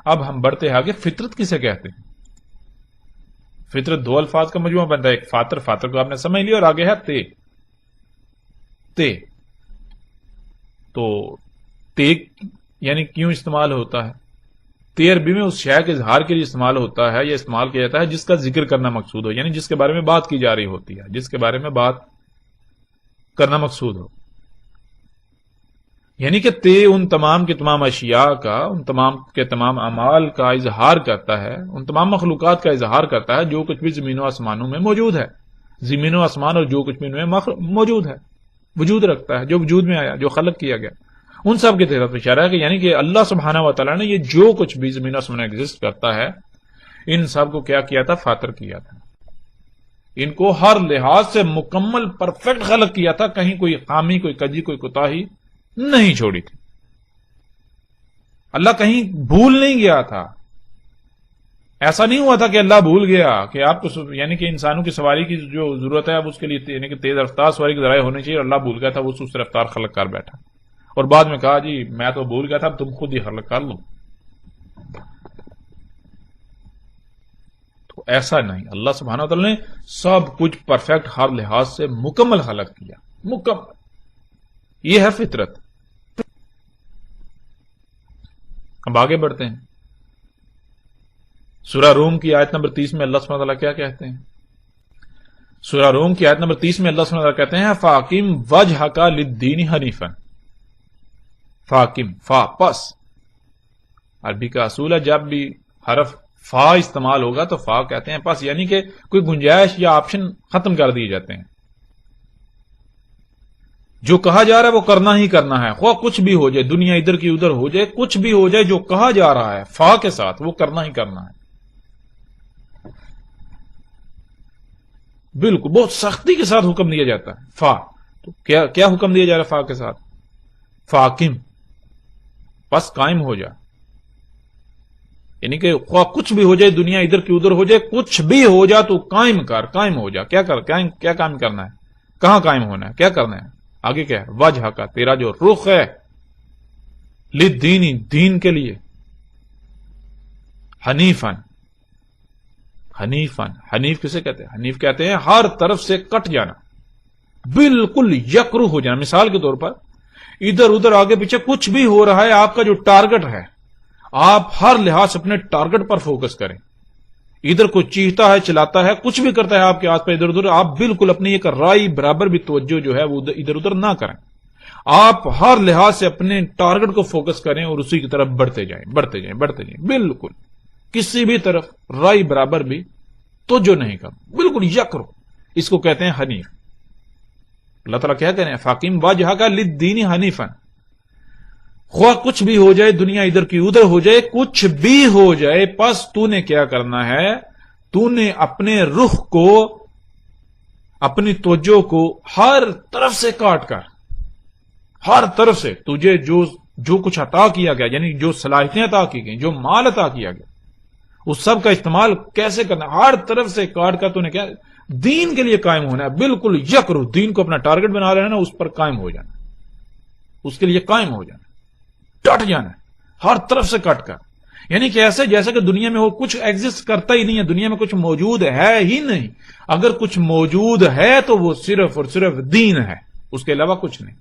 اب ہم بڑھتے ہیں آگے. فطرت کسے کہتے ہیں؟ فطرت دو الفاظ کا مجموعہ بنتا ہے. ایک فاطر، فاطر کو آپ نے سمجھ لیا، اور آگے ہے تے. تے تو تے یعنی کیوں استعمال ہوتا ہے؟ تے عربی میں اس شے کے اظہار کے لیے استعمال ہوتا ہے یا استعمال کیا جاتا ہے جس کا ذکر کرنا مقصود ہو، یعنی جس کے بارے میں بات کی جا رہی ہوتی ہے، جس کے بارے میں بات کرنا مقصود ہو. یعنی کہ تے ان تمام کے تمام اشیاء کا، ان تمام کے تمام اعمال کا اظہار کرتا ہے، ان تمام مخلوقات کا اظہار کرتا ہے جو کچھ بھی زمین و آسمانوں میں موجود ہے. زمین و آسمان اور جو کچھ بھی ان میں موجود ہے، وجود رکھتا ہے، جو وجود میں آیا، جو خلق کیا گیا، ان سب کی طرف اشارہ ہے کہ یعنی کہ اللہ سبحانہ و تعالیٰ نے یہ جو کچھ بھی زمین و آسمان میں ایگزسٹ کرتا ہے ان سب کو کیا کیا تھا؟ فاطر کیا تھا. ان کو ہر لحاظ سے مکمل پرفیکٹ خلق کیا تھا، کہیں کوئی خامی، کوئی کجی، کوئی کوتاہی نہیں چھوڑی تھی. اللہ کہیں بھول نہیں گیا تھا. ایسا نہیں ہوا تھا کہ اللہ بھول گیا کہ آپ کو یعنی کہ انسانوں کی سواری کی جو ضرورت ہے اب اس کے لیے یعنی کہ تیز رفتار سواری کے ذرائع ہونے چاہیے، اور اللہ بھول گیا تھا، وہ اس رفتار خلق کر بیٹھا اور بعد میں کہا جی میں تو بھول گیا تھا، تم خود ہی خلق کر لو. تو ایسا نہیں، اللہ سبحانہ و تعالیٰ نے سب کچھ پرفیکٹ ہر لحاظ سے مکمل خلق کیا، مکمل. یہ ہے فطرت. اب آگے بڑھتے ہیں. سورہ روم کی آیت نمبر 30 میں اللہ سبحانہ وتعالیٰ کیا کہتے ہیں؟ سورہ روم کی آیت نمبر 30 میں اللہ سبحانہ وتعالیٰ کہتے ہیں فاقم وجہک للدین حنیفا. فاقم، فا پس. عربی کا اصول ہے جب بھی حرف فا استعمال ہوگا تو فا کہتے ہیں پس، یعنی کہ کوئی گنجائش یا آپشن ختم کر دیے جاتے ہیں. جو کہا جا رہا ہے وہ کرنا ہی کرنا ہے، خواہ کچھ بھی ہو جائے، دنیا ادھر کی ادھر ہو جائے، کچھ بھی ہو جائے، جو کہا جا رہا ہے فا کے ساتھ وہ کرنا ہی کرنا ہے. بالکل بہت سختی کے ساتھ حکم دیا جاتا ہے. فا تو کیا حکم دیا جا رہا ہے فا کے ساتھ؟ فاقم، پس قائم ہو جا. یعنی کہ خواہ کچھ بھی ہو جائے، دنیا ادھر کی ادھر ہو جائے، کچھ بھی ہو جا تو قائم کر، قائم ہو جا. کیا قائم کرنا ہے؟ کہاں قائم ہونا ہے؟ کیا کرنا ہے؟ آگے کیا ہے؟ وجہ کا، تیرا جو رخ ہے، للدین، دین کے لیے، حنیفن. حنیفن، حنیف کسے کہتے ہیں؟ حنیف کہتے ہیں ہر طرف سے کٹ جانا، بالکل یکرو ہو جانا. مثال کے طور پر ادھر ادھر آگے پیچھے کچھ بھی ہو رہا ہے، آپ کا جو ٹارگٹ ہے آپ ہر لحاظ سے اپنے ٹارگٹ پر فوکس کریں. ادھر کوئی چیختا ہے، چلاتا ہے، کچھ بھی کرتا ہے آپ کے آس پاس ادھر ادھر، آپ بالکل اپنی ایک رائی برابر بھی توجہ جو ہے وہ ادھر ادھر نہ کریں. آپ ہر لحاظ سے اپنے ٹارگٹ کو فوکس کریں اور اسی کی طرف بڑھتے جائیں، بڑھتے جائیں، بڑھتے جائیں. بالکل کسی بھی طرف رائی برابر بھی توجہ نہیں کرو، بالکل یکرو. اس کو کہتے ہیں حنیف. اللہ تعالیٰ کیا کہہ رہے ہیں؟ فاقم وجہک للدین حنیفا. خواہ کچھ بھی ہو جائے، دنیا ادھر کی ادھر ہو جائے، کچھ بھی ہو جائے، پس تو نے کیا کرنا ہے؟ تو نے اپنے رخ کو، اپنی توجہ کو ہر طرف سے کاٹ کر، ہر طرف سے تجھے جو کچھ عطا کیا گیا، یعنی جو صلاحیتیں عطا کی گئیں، جو مال عطا کیا گیا، اس سب کا استعمال کیسے کرنا؟ ہر طرف سے کاٹ کر تو نے کیا؟ دین کے لیے قائم ہونا ہے. بالکل یکرو، دین کو اپنا ٹارگٹ بنا رہے ہیں نا، اس پر قائم ہو جانا، اس کے لیے قائم ہو جانا، ڈٹ جانا ہر طرف سے کٹ کر. یعنی کہ ایسے جیسے کہ دنیا میں وہ کچھ ایگزسٹ کرتا ہی نہیں ہے، دنیا میں کچھ موجود ہے ہی نہیں. اگر کچھ موجود ہے تو وہ صرف اور صرف دین ہے، اس کے علاوہ کچھ نہیں.